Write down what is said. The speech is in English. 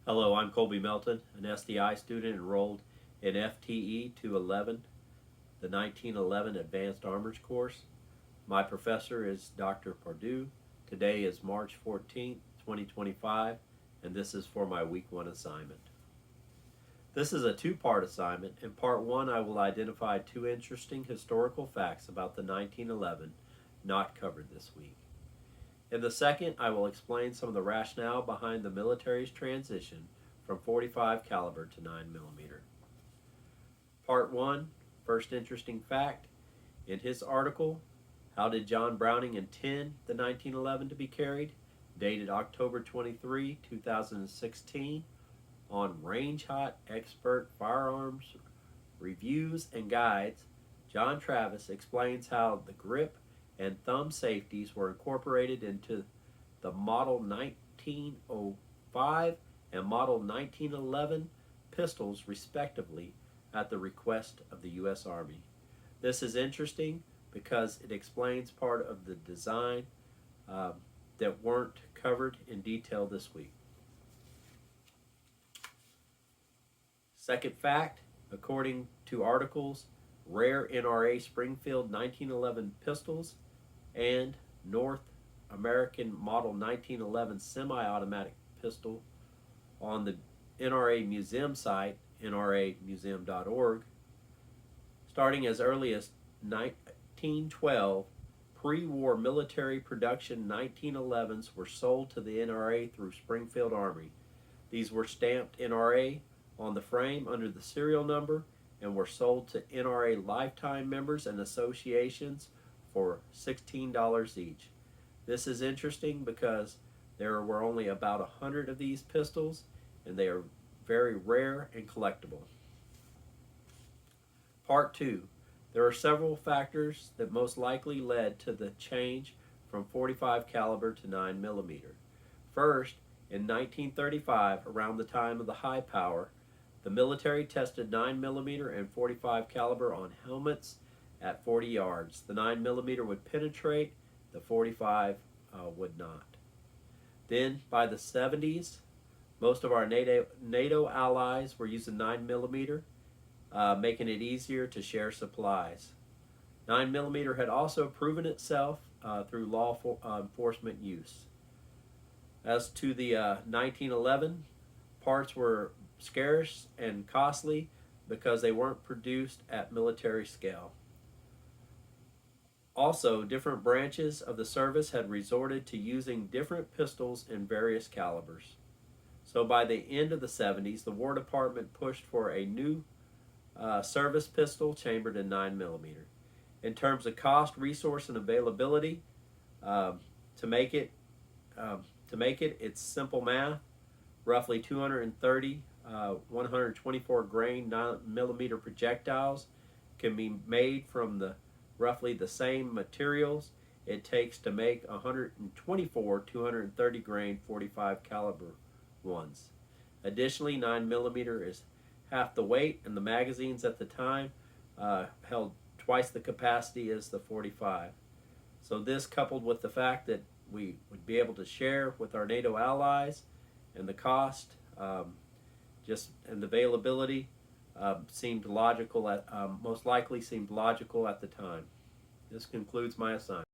Hello, I'm Colby Melton, an SDI student enrolled in FTE-211, the 1911 Advanced Armors course. My professor is Dr. Pardue. Today is March 14th, 2025, and this is for my Week 1 assignment. This is a two-part assignment. In Part 1, I will identify two interesting historical facts about the 1911 not covered this week. In the second, I will explain some of the rationale behind the military's transition from .45 caliber to 9mm. Part 1, first interesting fact. In his article, How Did John Browning Intend the 1911 to be Carried?, dated October 23, 2016, on Range Hot Expert Firearms Reviews and Guides, John Travis explains how the grip and thumb safeties were incorporated into the Model 1905 and Model 1911 pistols, respectively, at the request of the U.S. Army. This is interesting because it explains part of the design that weren't covered in detail this week. Second fact, according to articles, rare NRA Springfield 1911 pistols and North American Model 1911 semi-automatic pistol on the NRA Museum site, nramuseum.org. Starting as early as 1912, pre-war military production 1911s were sold to the NRA through Springfield Army. These were stamped NRA on the frame under the serial number and were sold to NRA lifetime members and associations for $16 each. This is interesting because there were only about 100 of these pistols, and they are very rare and collectible. Part 2. There are several factors that most likely led to the change from .45 caliber to 9mm. First, in 1935, around the time of the high power, the military tested 9mm and .45 caliber on helmets at 40 yards. The 9mm would penetrate, the .45 would not. Then, by the 70s, most of our NATO allies were using 9mm, making it easier to share supplies. 9mm had also proven itself through law enforcement use. As to the 1911, parts were scarce and costly because they weren't produced at military scale. Also, different branches of the service had resorted to using different pistols in various calibers. So by the end of the 70s, the War Department pushed for a new service pistol chambered in 9mm. In terms of cost, resource, and availability, to make it, it's simple math. Roughly 230 124 grain 9mm projectiles can be made from roughly the same materials it takes to make 124 230 grain .45 caliber ones. Additionally, 9mm is half the weight, and the magazines at the time held twice the capacity as the .45. So this, coupled with the fact that we would be able to share with our NATO allies, and the cost, and the availability, seemed logical most likely seemed logical at the time. This concludes my assignment.